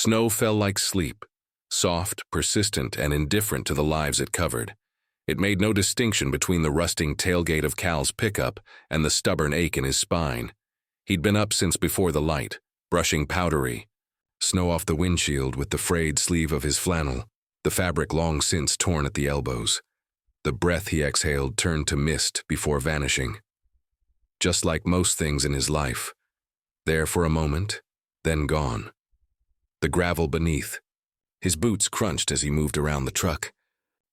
Snow fell like sleep, soft, persistent, and indifferent to the lives it covered. It made no distinction between the rusting tailgate of Cal's pickup and the stubborn ache in his spine. He'd been up since before the light, brushing powdery snow off the windshield with the frayed sleeve of his flannel, the fabric long since torn at the elbows. The breath he exhaled turned to mist before vanishing. Just like most things in his life, there for a moment, then gone. The gravel beneath. His boots crunched as he moved around the truck.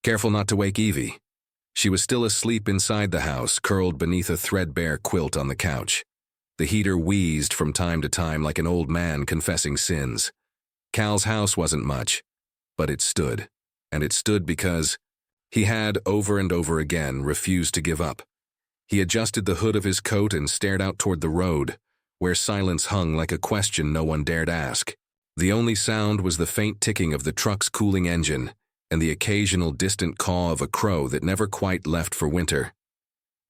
Careful not to wake Evie. She was still asleep inside the house, curled beneath a threadbare quilt on the couch. The heater wheezed from time to time like an old man confessing sins. Cal's house wasn't much, but it stood. And it stood because he had, over and over again, refused to give up. He adjusted the hood of his coat and stared out toward the road, where silence hung like a question no one dared ask. The only sound was the faint ticking of the truck's cooling engine and the occasional distant caw of a crow that never quite left for winter.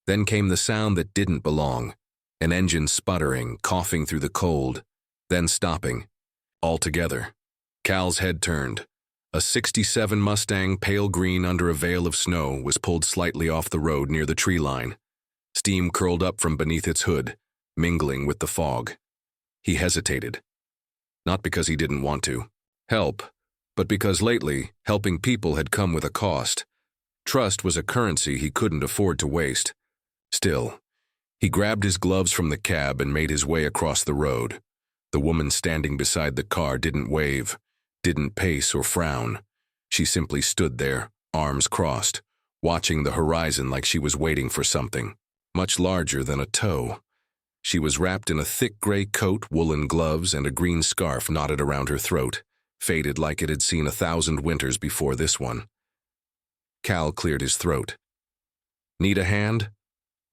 Then came the sound that didn't belong, an engine sputtering, coughing through the cold, then stopping, altogether. Cal's head turned. A '67 Mustang, pale green under a veil of snow, was pulled slightly off the road near the tree line. Steam curled up from beneath its hood, mingling with the fog. He hesitated. Not because he didn't want to help, but because lately, helping people had come with a cost. Trust was a currency he couldn't afford to waste. Still, he grabbed his gloves from the cab and made his way across the road. The woman standing beside the car didn't wave, didn't pace or frown. She simply stood there, arms crossed, watching the horizon like she was waiting for something, much larger than a toe. She was wrapped in a thick gray coat, woolen gloves, and a green scarf knotted around her throat, faded like it had seen 1,000 winters before this one. Cal cleared his throat. "Need a hand?"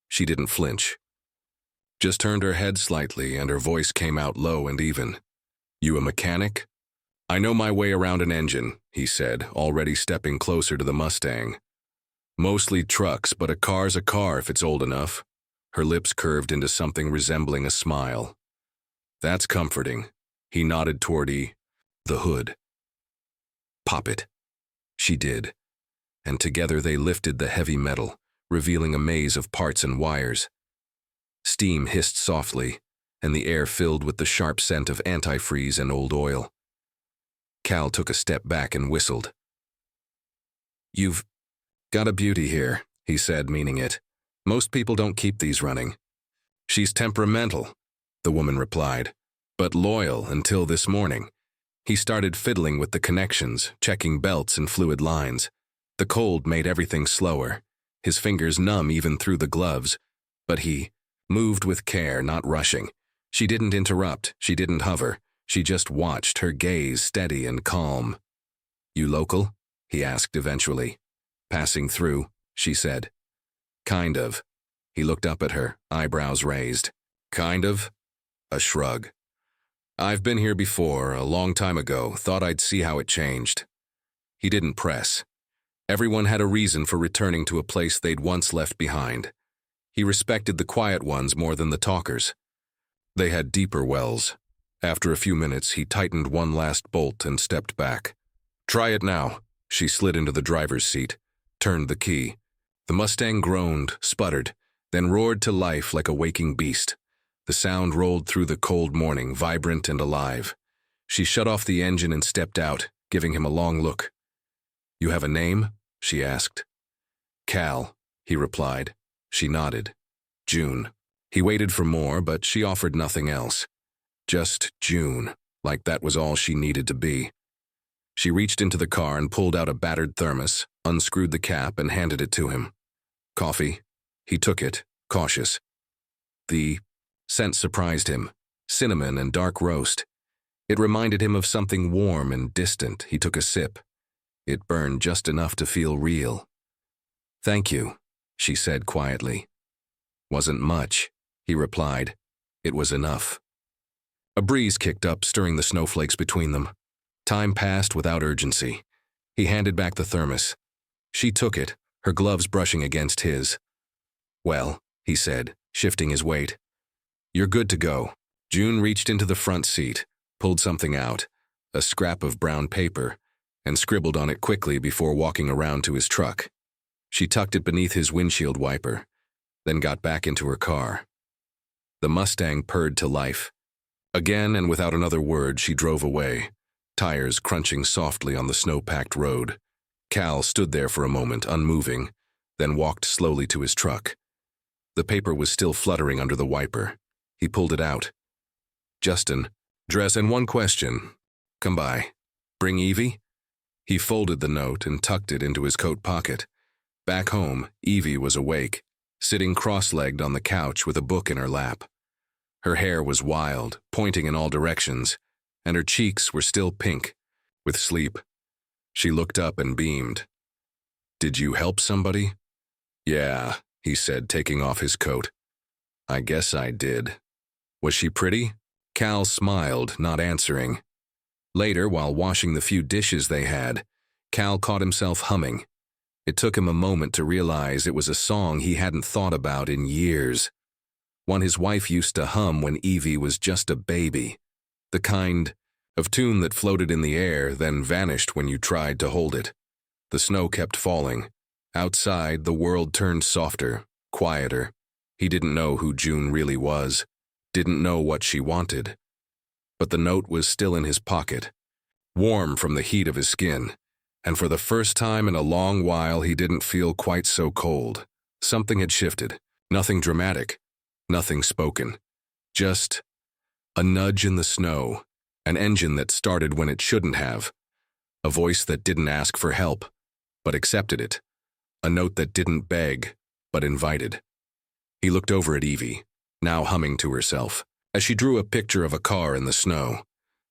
She didn't flinch. Just turned her head slightly, and her voice came out low and even. "You a mechanic?" "I know my way around an engine," he said, already stepping closer to the Mustang. "Mostly trucks, but a car's a car if it's old enough." Her lips curved into something resembling a smile. "That's comforting." He nodded toward the hood. "Pop it." She did, and together they lifted the heavy metal, revealing a maze of parts and wires. Steam hissed softly, and the air filled with the sharp scent of antifreeze and old oil. Cal took a step back and whistled. "You've got a beauty here," he said, meaning it. "Most people don't keep these running." "She's temperamental," the woman replied, "but loyal until this morning." He started fiddling with the connections, checking belts and fluid lines. The cold made everything slower, his fingers numb even through the gloves, but he moved with care, not rushing. She didn't interrupt, she didn't hover. She just watched, her gaze steady and calm. "You local?" he asked eventually. "Passing through," she said. "Kind of." He looked up at her, eyebrows raised. "Kind of?" A shrug. "I've been here before, a long time ago, thought I'd see how it changed." He didn't press. Everyone had a reason for returning to a place they'd once left behind. He respected the quiet ones more than the talkers. They had deeper wells. After a few minutes, he tightened one last bolt and stepped back. "Try it now." She slid into the driver's seat, turned the key. The Mustang groaned, sputtered, then roared to life like a waking beast. The sound rolled through the cold morning, vibrant and alive. She shut off the engine and stepped out, giving him a long look. "You have a name?" she asked. "Cal," he replied. She nodded. "June." He waited for more, but she offered nothing else. Just June, like that was all she needed to be. She reached into the car and pulled out a battered thermos, unscrewed the cap, and handed it to him. "Coffee?" He took it, cautious. The scent surprised him, cinnamon and dark roast. It reminded him of something warm and distant. He took a sip. It burned just enough to feel real. "Thank you," she said quietly. "Wasn't much," he replied. "It was enough." A breeze kicked up, stirring the snowflakes between them. Time passed without urgency. He handed back the thermos. She took it, her gloves brushing against his. "Well," he said, shifting his weight. "You're good to go." June reached into the front seat, pulled something out, a scrap of brown paper, and scribbled on it quickly before walking around to his truck. She tucked it beneath his windshield wiper, then got back into her car. The Mustang purred to life. Again and without another word, she drove away, tires crunching softly on the snow-packed road. Cal stood there for a moment, unmoving, then walked slowly to his truck. The paper was still fluttering under the wiper. He pulled it out. "Justin, dress and one question. Come by. Bring Evie?" He folded the note and tucked it into his coat pocket. Back home, Evie was awake, sitting cross-legged on the couch with a book in her lap. Her hair was wild, pointing in all directions, and her cheeks were still pink, with sleep. She looked up and beamed. "Did you help somebody?" "Yeah," he said, taking off his coat. "I guess I did." "Was she pretty?" Cal smiled, not answering. Later, while washing the few dishes they had, Cal caught himself humming. It took him a moment to realize it was a song he hadn't thought about in years. One his wife used to hum when Evie was just a baby. The kind of tune that floated in the air, then vanished when you tried to hold it. The snow kept falling. Outside, the world turned softer, quieter. He didn't know who June really was, didn't know what she wanted. But the note was still in his pocket, warm from the heat of his skin, and for the first time in a long while he didn't feel quite so cold. Something had shifted, nothing dramatic, nothing spoken. Just a nudge in the snow, an engine that started when it shouldn't have, a voice that didn't ask for help, but accepted it, a note that didn't beg, but invited. He looked over at Evie, now humming to herself, as she drew a picture of a car in the snow,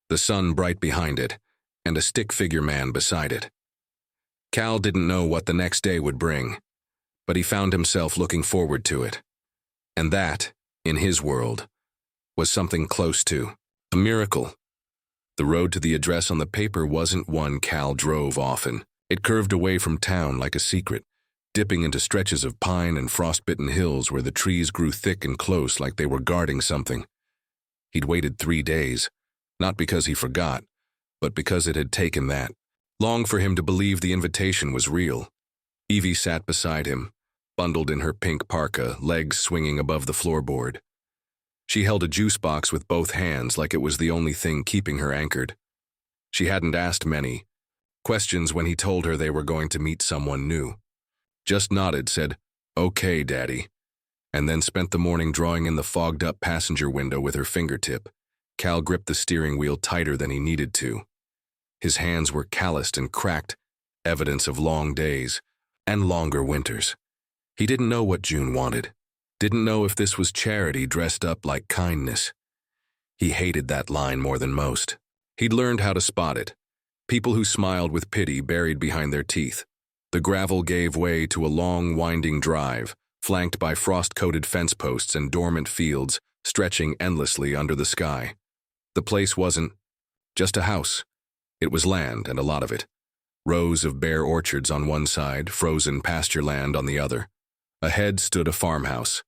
the sun bright behind it, and a stick-figure man beside it. Cal didn't know what the next day would bring, but he found himself looking forward to it. And that, in his world, was something close to a miracle. The road to the address on the paper wasn't one Cal drove often. It curved away from town like a secret, dipping into stretches of pine and frost-bitten hills where the trees grew thick and close like they were guarding something. He'd waited 3 days, not because he forgot, but because it had taken that long for him to believe the invitation was real. Evie sat beside him, bundled in her pink parka, legs swinging above the floorboard. She held a juice box with both hands like it was the only thing keeping her anchored. She hadn't asked many questions when he told her they were going to meet someone new. Just nodded, said, "Okay, Daddy," and then spent the morning drawing in the fogged-up passenger window with her fingertip. Cal gripped the steering wheel tighter than he needed to. His hands were calloused and cracked, evidence of long days and longer winters. He didn't know what June wanted, didn't know if this was charity dressed up like kindness. He hated that line more than most. He'd learned how to spot it. People who smiled with pity buried behind their teeth. The gravel gave way to a long, winding drive, flanked by frost-coated fence posts and dormant fields stretching endlessly under the sky. The place wasn't just a house. It was land, and a lot of it. Rows of bare orchards on one side, frozen pasture land on the other. Ahead stood a farmhouse.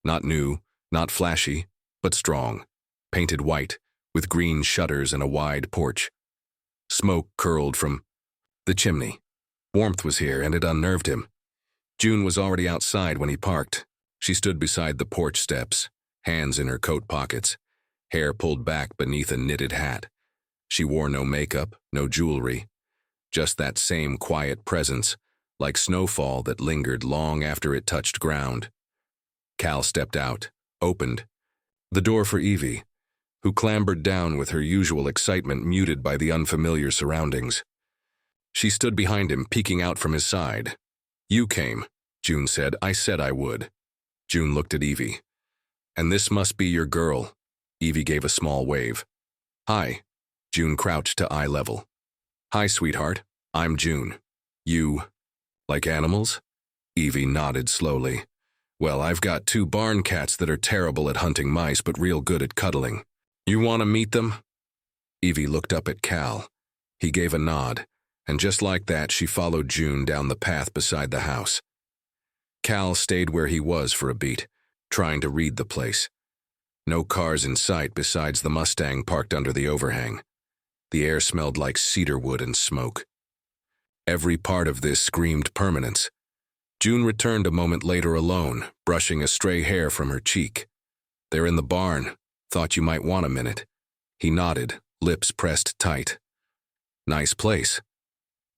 Not new, not flashy, but strong. Painted white, with green shutters and a wide porch. Smoke curled from the chimney. Warmth was here, and it unnerved him. June was already outside when he parked. She stood beside the porch steps, hands in her coat pockets, hair pulled back beneath a knitted hat. She wore no makeup, no jewelry, just that same quiet presence, like snowfall that lingered long after it touched ground. Cal stepped out, opened the door for Evie, who clambered down with her usual excitement muted by the unfamiliar surroundings. She stood behind him, peeking out from his side. "You came," June said. "I said I would." June looked at Evie. "And this must be your girl." Evie gave a small wave. "Hi." June crouched to eye level. "Hi, sweetheart. I'm June. You like animals?" Evie nodded slowly. "Well, I've got 2 barn cats that are terrible at hunting mice but real good at cuddling. You want to meet them?" Evie looked up at Cal. He gave a nod, and just like that she followed June down the path beside the house. Cal stayed where he was for a beat, trying to read the place. No cars in sight besides the Mustang parked under the overhang. The air smelled like cedar wood and smoke. Every part of this screamed permanence. June returned a moment later alone, brushing a stray hair from her cheek. "They're in the barn. Thought you might want a minute." He nodded, lips pressed tight. "Nice place."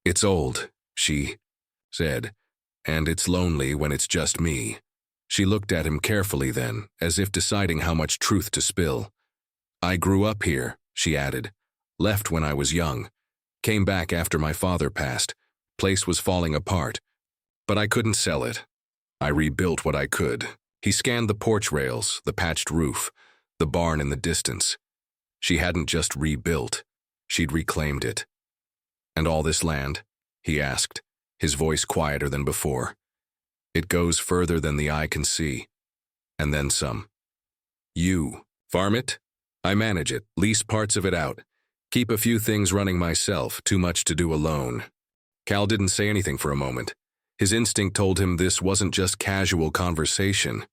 "It's old," she said, "and it's lonely when it's just me." She looked at him carefully then, as if deciding how much truth to spill. "I grew up here," she added. "Left when I was young. Came back after my father passed. Place was falling apart. But I couldn't sell it. I rebuilt what I could." He scanned the porch rails, the patched roof, the barn in the distance. She hadn't just rebuilt. She'd reclaimed it. "And all this land?" he asked, his voice quieter than before. "It goes further than the eye can see. And then some." "You farm it?" "I manage it, lease parts of it out. Keep a few things running myself, too much to do alone." Cal didn't say anything for a moment. His instinct told him this wasn't just casual conversation.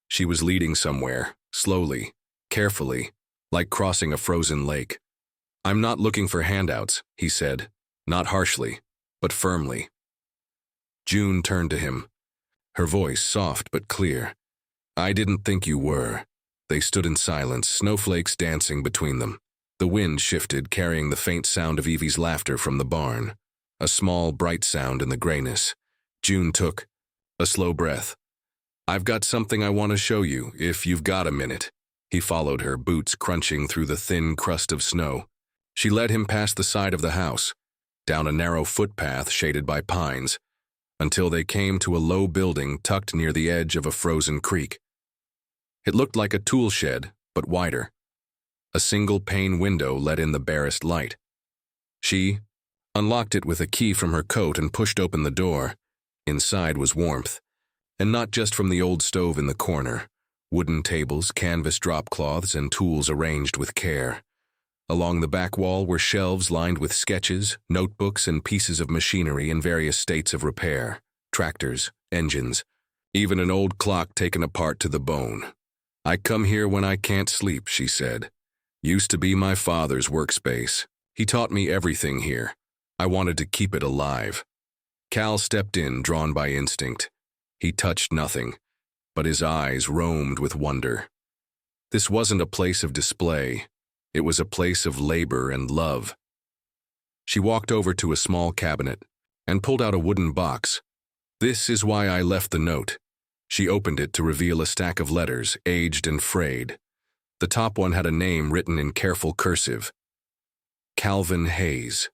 She was leading somewhere, slowly, carefully, like crossing a frozen lake. "I'm not looking for handouts," he said, not harshly, but firmly. June turned to him, her voice soft but clear. "I didn't think you were." They stood in silence, snowflakes dancing between them. The wind shifted, carrying the faint sound of Evie's laughter from the barn, a small, bright sound in the grayness. June took a slow breath. "I've got something I want to show you, if you've got a minute." He followed her, boots crunching through the thin crust of snow. She led him past the side of the house, down a narrow footpath shaded by pines, until they came to a low building tucked near the edge of a frozen creek. It looked like a tool shed, but wider. A single-pane window let in the barest light. She unlocked it with a key from her coat and pushed open the door. Inside was warmth, and not just from the old stove in the corner. Wooden tables, canvas drop cloths, and tools arranged with care. Along the back wall were shelves lined with sketches, notebooks, and pieces of machinery in various states of repair. Tractors, engines, even an old clock taken apart to the bone. "I come here when I can't sleep," she said. "Used to be my father's workspace. He taught me everything here. I wanted to keep it alive." Cal stepped in, drawn by instinct. He touched nothing, but his eyes roamed with wonder. This wasn't a place of display. It was a place of labor and love. She walked over to a small cabinet and pulled out a wooden box. "This is why I left the note." She opened it to reveal a stack of letters, aged and frayed. The top one had a name written in careful cursive. Calvin Hayes.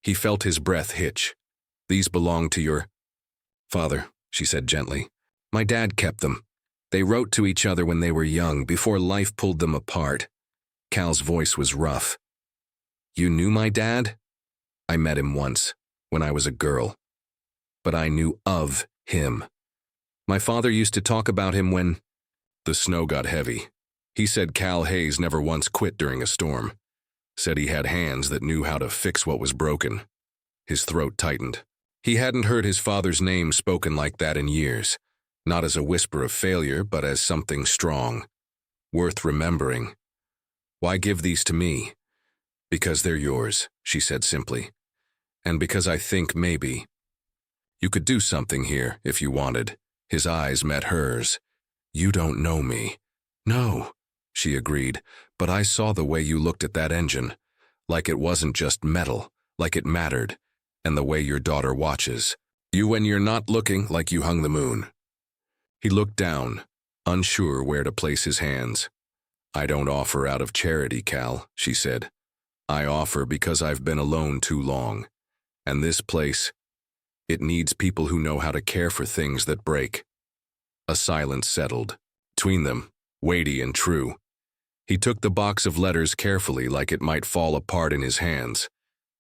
He felt his breath hitch. "These belong to your father," she said gently. "My dad kept them. They wrote to each other when they were young, before life pulled them apart." Cal's voice was rough. "You knew my dad?" "I met him once, when I was a girl. But I knew of him. My father used to talk about him when—" The snow got heavy. He said Cal Hayes never once quit during a storm. Said he had hands that knew how to fix what was broken. His throat tightened. He hadn't heard his father's name spoken like that in years, not as a whisper of failure, but as something strong, worth remembering. "Why give these to me?" "Because they're yours," she said simply. "And because I think maybe you could do something here if you wanted." His eyes met hers. "You don't know me." "No," she agreed, "but I saw the way you looked at that engine. Like it wasn't just metal, like it mattered. And the way your daughter watches. You when you're not looking, like you hung the moon." He looked down, unsure where to place his hands. "I don't offer out of charity, Cal," she said. "I offer because I've been alone too long. And this place, it needs people who know how to care for things that break." A silence settled. Between them, weighty and true. He took the box of letters carefully, like it might fall apart in his hands.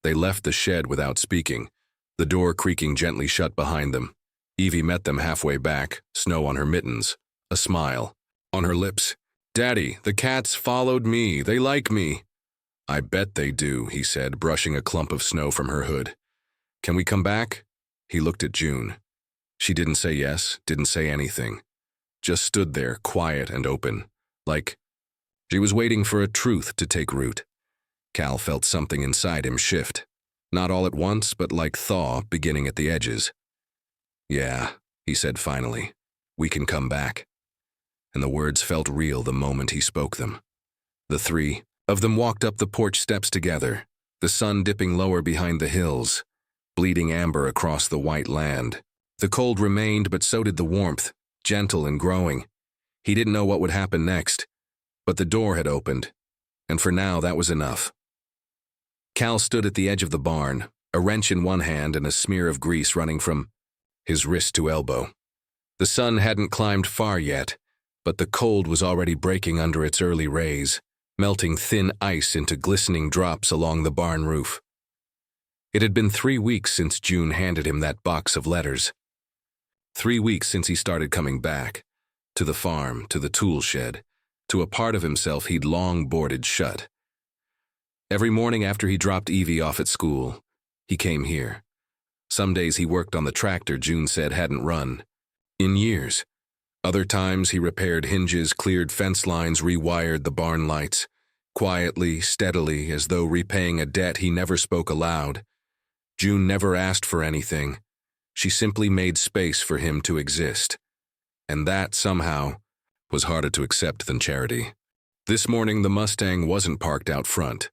They left the shed without speaking, the door creaking gently shut behind them. Evie met them halfway back, snow on her mittens, a smile on her lips. "Daddy, the cats followed me. They like me." "I bet they do," he said, brushing a clump of snow from her hood. "Can we come back?" He looked at June. She didn't say yes, didn't say anything. Just stood there, quiet and open, like she was waiting for a truth to take root. Cal felt something inside him shift. Not all at once, but like thaw, beginning at the edges. "Yeah," he said finally. "We can come back." And the words felt real the moment he spoke them. The three of them walked up the porch steps together, the sun dipping lower behind the hills, bleeding amber across the white land. The cold remained, but so did the warmth, gentle and growing. He didn't know what would happen next, but the door had opened, and for now that was enough. Cal stood at the edge of the barn, a wrench in one hand and a smear of grease running from his wrist to elbow. The sun hadn't climbed far yet, but the cold was already breaking under its early rays, melting thin ice into glistening drops along the barn roof. It had been 3 weeks since June handed him that box of letters. 3 weeks since he started coming back, to the farm, to the tool shed, to a part of himself he'd long boarded shut. Every morning after he dropped Evie off at school, he came here. Some days he worked on the tractor June said hadn't run in years. Other times he repaired hinges, cleared fence lines, rewired the barn lights, quietly, steadily, as though repaying a debt he never spoke aloud. June never asked for anything. She simply made space for him to exist. And that, somehow, was harder to accept than charity. This morning the Mustang wasn't parked out front.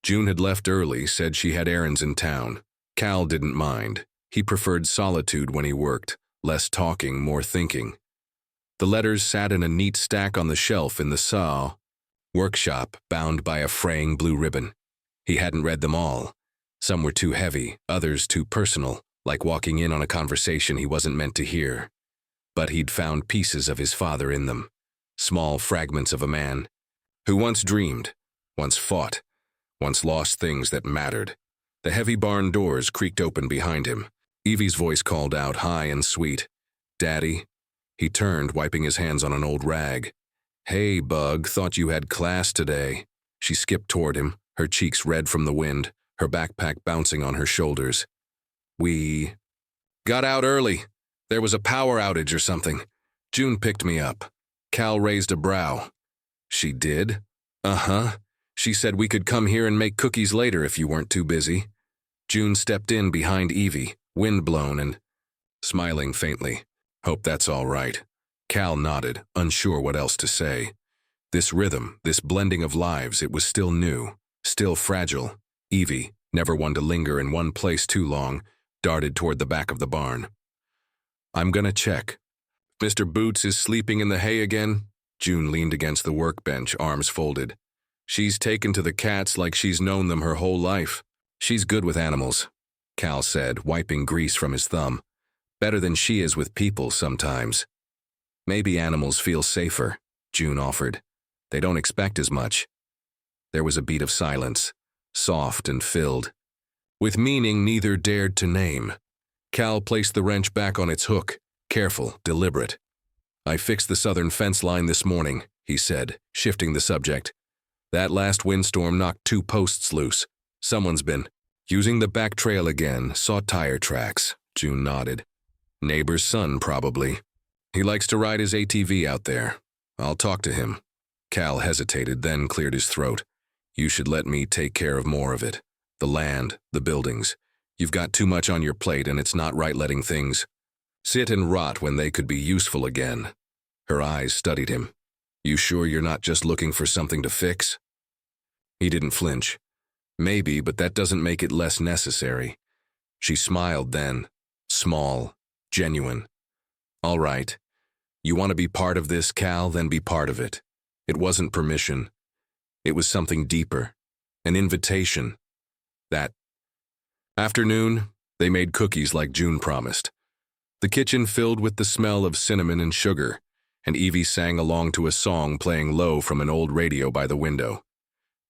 June had left early, said she had errands in town. Cal didn't mind. He preferred solitude when he worked, less talking, more thinking. The letters sat in a neat stack on the shelf in the saw workshop, bound by a fraying blue ribbon. He hadn't read them all. Some were too heavy, others too personal, like walking in on a conversation he wasn't meant to hear. But he'd found pieces of his father in them, small fragments of a man who once dreamed, once fought, once lost things that mattered. The heavy barn doors creaked open behind him. Evie's voice called out, high and sweet, "Daddy?" He turned, wiping his hands on an old rag. "Hey, Bug, thought you had class today." She skipped toward him, her cheeks red from the wind, her backpack bouncing on her shoulders. "We got out early. There was a power outage or something. June picked me up." Cal raised a brow. "She did?" "Uh-huh. She said we could come here and make cookies later if you weren't too busy." June stepped in behind Evie, wind-blown and smiling faintly. "Hope that's all right." Cal nodded, unsure what else to say. This rhythm, this blending of lives, it was still new, still fragile. Evie, never one to linger in one place too long, darted toward the back of the barn. "I'm gonna check. Mr. Boots is sleeping in the hay again?" June leaned against the workbench, arms folded. "She's taken to the cats like she's known them her whole life." "She's good with animals," Cal said, wiping grease from his thumb. "Better than she is with people sometimes." "Maybe animals feel safer," June offered. "They don't expect as much." There was a beat of silence, soft and filled, with meaning neither dared to name. Cal placed the wrench back on its hook, careful, deliberate. "I fixed the southern fence line this morning," he said, shifting the subject. "That last windstorm knocked 2 posts loose. Someone's been using the back trail again, saw tire tracks." June nodded. "Neighbor's son, probably. He likes to ride his ATV out there. I'll talk to him." Cal hesitated, then cleared his throat. "You should let me take care of more of it. The land, the buildings. You've got too much on your plate, and it's not right letting things sit and rot when they could be useful again." Her eyes studied him. "You sure you're not just looking for something to fix?" He didn't flinch. "Maybe, but that doesn't make it less necessary." She smiled then, small, genuine. "All right. You want to be part of this, Cal, then be part of it." It wasn't permission. It was something deeper, an invitation. That afternoon, they made cookies like June promised. The kitchen filled with the smell of cinnamon and sugar, and Evie sang along to a song playing low from an old radio by the window.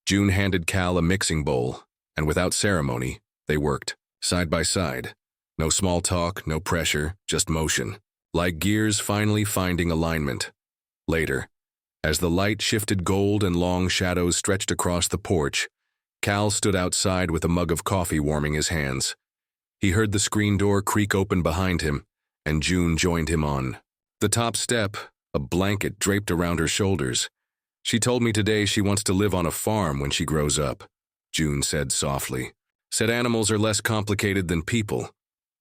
June handed Cal a mixing bowl, and without ceremony, they worked, side by side. No small talk, no pressure, just motion, like gears finally finding alignment. Later, as the light shifted gold and long shadows stretched across the porch, Cal stood outside with a mug of coffee warming his hands. He heard the screen door creak open behind him, and June joined him on the top step, a blanket draped around her shoulders. "She told me today she wants to live on a farm when she grows up." June said softly. Said animals are less complicated than people.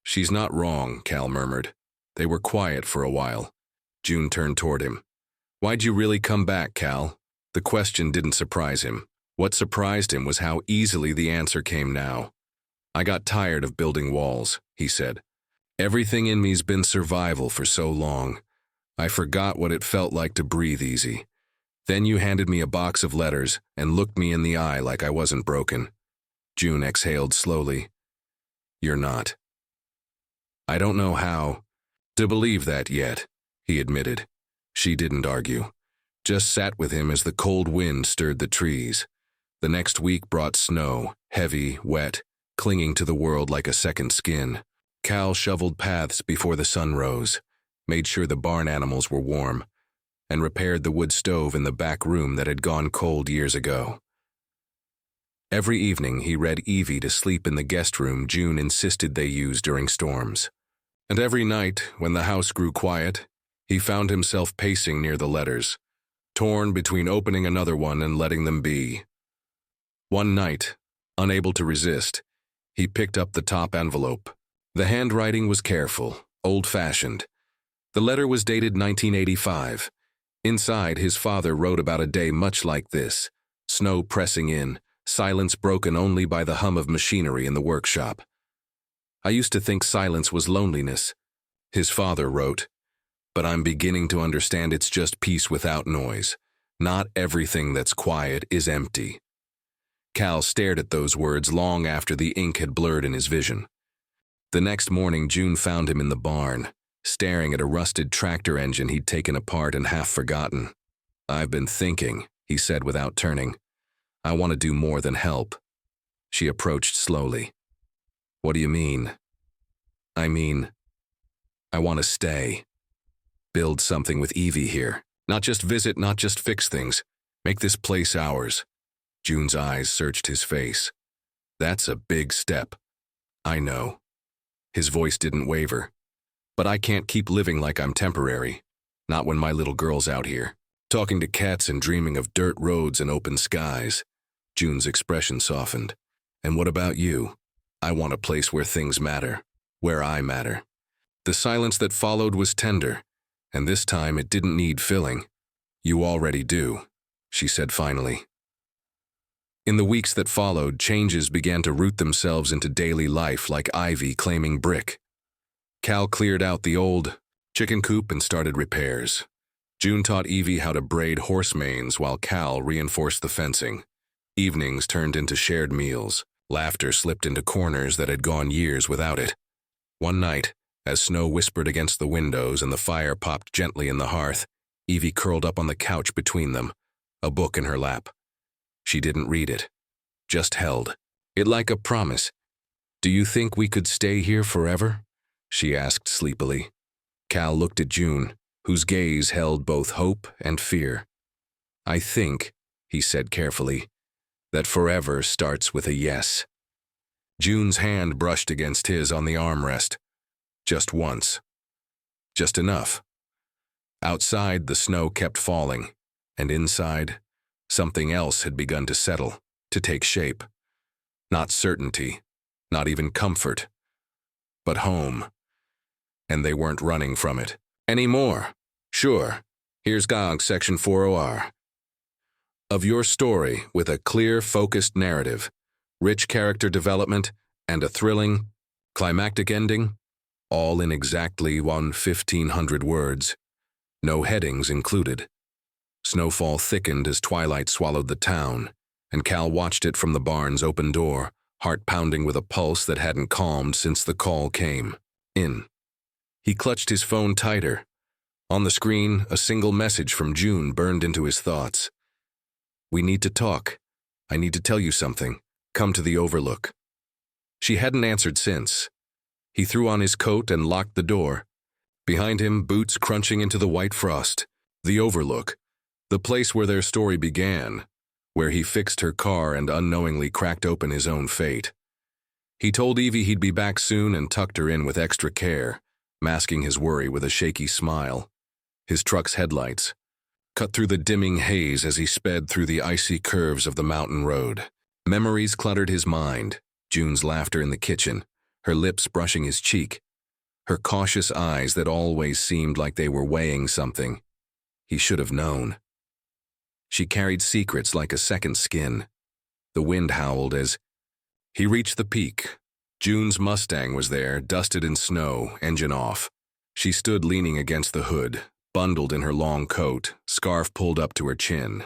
She's not wrong, Cal murmured. They were quiet for a while. June turned toward him. Why'd you really come back, Cal? The question didn't surprise him. What surprised him was how easily the answer came now. I got tired of building walls, he said. Everything in me's been survival for so long. I forgot what it felt like to breathe easy. Then you handed me a box of letters and looked me in the eye like I wasn't broken. June exhaled slowly. You're not. I don't know how to believe that yet, he admitted. She didn't argue, just sat with him as the cold wind stirred the trees. The next week brought snow, heavy, wet, clinging to the world like a second skin. Cal shoveled paths before the sun rose, made sure the barn animals were warm, and repaired the wood stove in the back room that had gone cold years ago. Every evening he read Evie to sleep in the guest room June insisted they use during storms. And every night, when the house grew quiet, he found himself pacing near the letters, torn between opening another one and letting them be. One night, unable to resist, he picked up the top envelope. The handwriting was careful, old-fashioned. The letter was dated 1985. Inside, his father wrote about a day much like this, snow pressing in, silence broken only by the hum of machinery in the workshop. I used to think silence was loneliness, his father wrote, but I'm beginning to understand it's just peace without noise. Not everything that's quiet is empty. Cal stared at those words long after the ink had blurred in his vision. The next morning, June found him in the barn, staring at a rusted tractor engine he'd taken apart and half forgotten. I've been thinking, he said without turning. I want to do more than help. She approached slowly. What do you mean? I mean, I want to stay. Build something with Evie here. Not just visit, not just fix things. Make this place ours. June's eyes searched his face. That's a big step. I know. His voice didn't waver. But I can't keep living like I'm temporary. Not when my little girl's out here, talking to cats and dreaming of dirt roads and open skies. June's expression softened. And what about you? I want a place where things matter, where I matter. The silence that followed was tender, and this time it didn't need filling. You already do, she said finally. In the weeks that followed, changes began to root themselves into daily life like ivy claiming brick. Cal cleared out the old chicken coop and started repairs. June taught Evie how to braid horse manes while Cal reinforced the fencing. Evenings turned into shared meals. Laughter slipped into corners that had gone years without it. One night, as snow whispered against the windows and the fire popped gently in the hearth, Evie curled up on the couch between them, a book in her lap. She didn't read it, just held it like a promise. Do you think we could stay here forever? She asked sleepily. Cal looked at June, whose gaze held both hope and fear. I think, he said carefully, that forever starts with a yes. June's hand brushed against his on the armrest. Just once. Just enough. Outside, the snow kept falling, and inside, something else had begun to settle, to take shape. Not certainty, not even comfort, but home. And they weren't running from it anymore. Sure, here's GOG Section 40R. Of your story with a clear, focused narrative, rich character development, and a thrilling, climactic ending, all in exactly 1,500 words. No headings included. Snowfall thickened as twilight swallowed the town, and Cal watched it from the barn's open door, heart pounding with a pulse that hadn't calmed since the call came in. He clutched his phone tighter. On the screen, a single message from June burned into his thoughts. We need to talk. I need to tell you something. Come to the Overlook. She hadn't answered since. He threw on his coat and locked the door. Behind him, boots crunching into the white frost. The Overlook. The place where their story began, where he fixed her car and unknowingly cracked open his own fate. He told Evie he'd be back soon and tucked her in with extra care, masking his worry with a shaky smile. His truck's headlights cut through the dimming haze as he sped through the icy curves of the mountain road. Memories cluttered his mind. June's laughter in the kitchen, her lips brushing his cheek, her cautious eyes that always seemed like they were weighing something. He should have known. She carried secrets like a second skin. The wind howled as he reached the peak. June's Mustang was there, dusted in snow, engine off. She stood leaning against the hood, bundled in her long coat, scarf pulled up to her chin.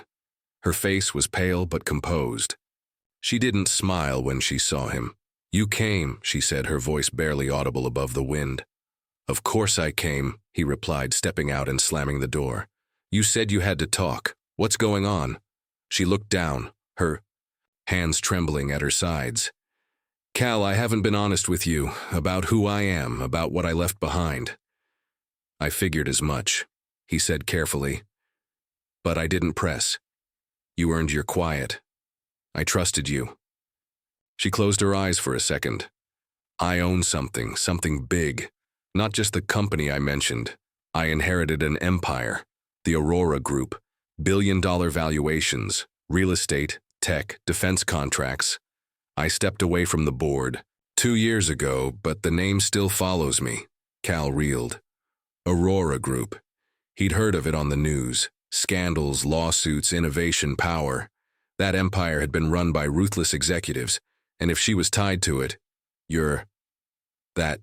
Her face was pale but composed. She didn't smile when she saw him. "You came," she said, her voice barely audible above the wind. "Of course I came," he replied, stepping out and slamming the door. "You said you had to talk. What's going on?" She looked down, her hands trembling at her sides. "Cal, I haven't been honest with you about who I am, about what I left behind." "I figured as much," he said carefully. "But I didn't press. You earned your quiet. I trusted you." She closed her eyes for a second. "I own something big. Not just the company I mentioned. I inherited an empire, the Aurora Group, billion-dollar valuations, real estate, tech, defense contracts. I stepped away from the board 2 years ago, but the name still follows me." Cal reeled. Aurora Group. He'd heard of it on the news. Scandals, lawsuits, innovation, power. That empire had been run by ruthless executives, and if she was tied to it, "You're that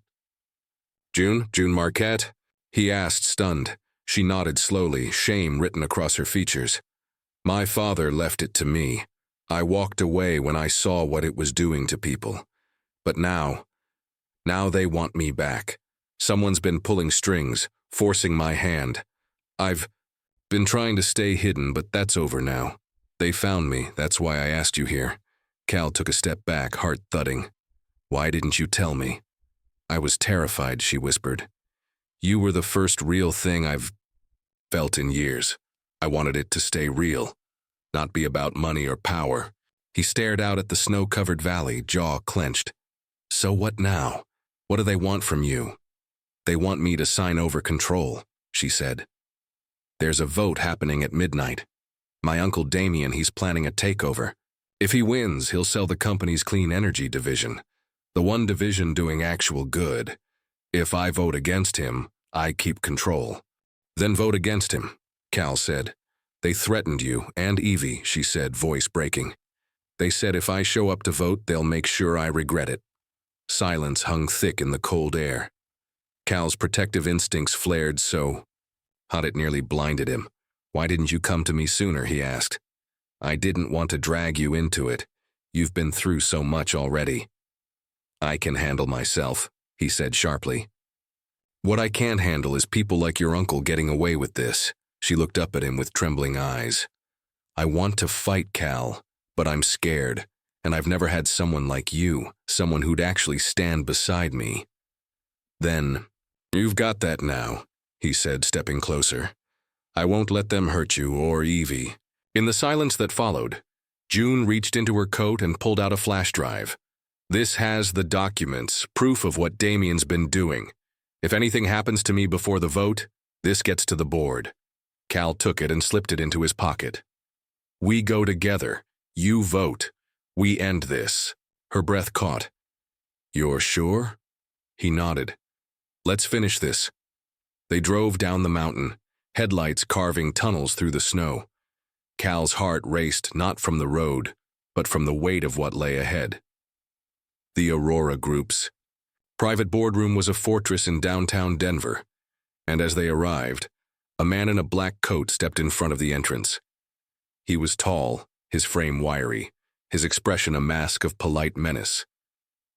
June Marquette?" he asked, stunned. She nodded slowly, shame written across her features. "My father left it to me. I walked away when I saw what it was doing to people. But now they want me back. Someone's been pulling strings, forcing my hand. I've been trying to stay hidden, but that's over now. They found me, that's why I asked you here." Cal took a step back, heart thudding. "Why didn't you tell me?" "I was terrified," she whispered. "You were the first real thing I've felt in years. I wanted it to stay real, not be about money or power." He stared out at the snow-covered valley, jaw clenched. "So what now? What do they want from you?" "They want me to sign over control," she said. "There's a vote happening at midnight. My uncle Damien, he's planning a takeover. If he wins, he'll sell the company's clean energy division, the one division doing actual good. If I vote against him, I keep control." "Then vote against him," Cal said. "They threatened you and Evie," she said, voice breaking. "They said if I show up to vote, they'll make sure I regret it." Silence hung thick in the cold air. Cal's protective instincts flared so hot it nearly blinded him. "Why didn't you come to me sooner?" he asked. "I didn't want to drag you into it. You've been through so much already." "I can handle myself," he said sharply. "What I can't handle is people like your uncle getting away with this." She looked up at him with trembling eyes. "I want to fight, Cal, but I'm scared, and I've never had someone like you, someone who'd actually stand beside me." "Then, you've got that now," he said, stepping closer. "I won't let them hurt you or Evie." In the silence that followed, June reached into her coat and pulled out a flash drive. "This has the documents, proof of what Damien's been doing. If anything happens to me before the vote, this gets to the board." Cal took it and slipped it into his pocket. "We go together. You vote. We end this." Her breath caught. "You're sure?" He nodded. "Let's finish this." They drove down the mountain, headlights carving tunnels through the snow. Cal's heart raced not from the road, but from the weight of what lay ahead. The Aurora Group's private boardroom was a fortress in downtown Denver, and as they arrived, a man in a black coat stepped in front of the entrance. He was tall, his frame wiry, his expression a mask of polite menace.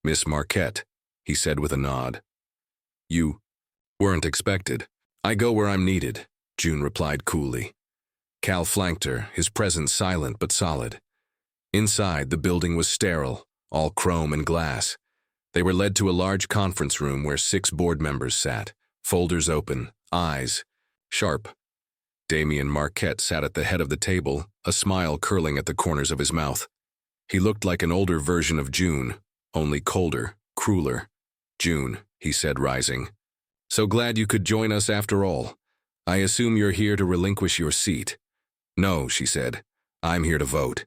"Miss Marquette," he said with a nod. "You weren't expected." "I go where I'm needed," June replied coolly. Cal flanked her, his presence silent but solid. Inside, the building was sterile, all chrome and glass. They were led to a large conference room where 6 board members sat, folders open, eyes sharp. Damien Marquette sat at the head of the table, a smile curling at the corners of his mouth. He looked like an older version of June, only colder, crueler. "June," he said, rising. "So glad you could join us after all. I assume you're here to relinquish your seat." "No," she said. "I'm here to vote."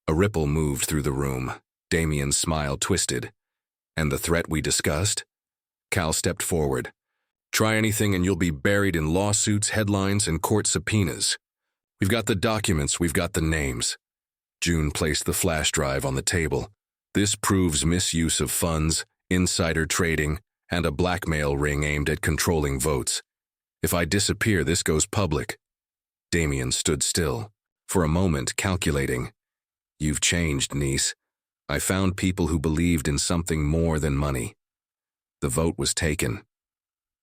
A ripple moved through the room. Damien's smile twisted. And the threat we discussed? Cal stepped forward. Try anything and you'll be buried in lawsuits, headlines, and court subpoenas. We've got the documents, we've got the names. June placed the flash drive on the table. This proves misuse of funds, insider trading, and a blackmail ring aimed at controlling votes. If I disappear, this goes public. Damien stood still, for a moment calculating. You've changed, niece. I found people who believed in something more than money. The vote was taken.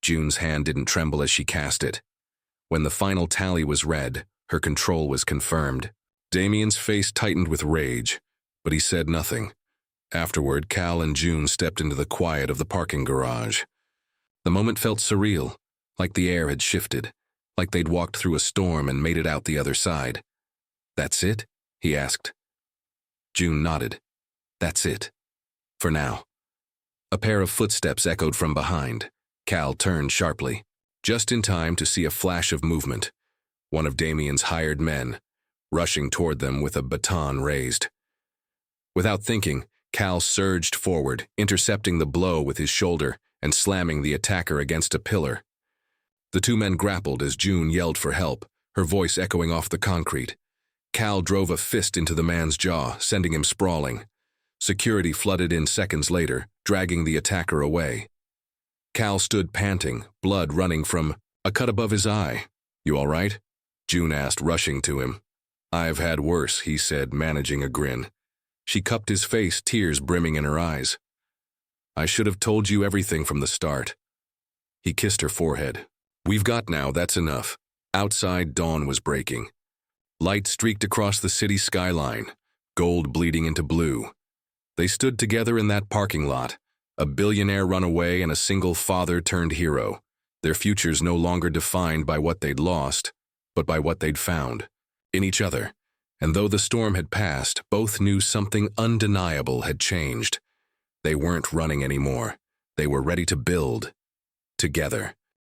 June's hand didn't tremble as she cast it. When the final tally was read, her control was confirmed. Damien's face tightened with rage, but he said nothing. Afterward, Cal and June stepped into the quiet of the parking garage. The moment felt surreal, like the air had shifted, like they'd walked through a storm and made it out the other side. That's it? He asked. June nodded. That's it. For now. A pair of footsteps echoed from behind. Cal turned sharply, just in time to see a flash of movement. One of Damien's hired men, rushing toward them with a baton raised. Without thinking, Cal surged forward, intercepting the blow with his shoulder and slamming the attacker against a pillar. The two men grappled as June yelled for help, her voice echoing off the concrete. Cal drove a fist into the man's jaw, sending him sprawling. Security flooded in seconds later, dragging the attacker away. Cal stood panting, blood running from a cut above his eye. You all right? June asked, rushing to him. I've had worse, he said, managing a grin. She cupped his face, tears brimming in her eyes. I should have told you everything from the start. He kissed her forehead. We've got now, that's enough. Outside, dawn was breaking. Light streaked across the city skyline, gold bleeding into blue. They stood together in that parking lot, a billionaire runaway and a single father-turned-hero, their futures no longer defined by what they'd lost, but by what they'd found, in each other. And though the storm had passed, both knew something undeniable had changed. They weren't running anymore. They were ready to build, together.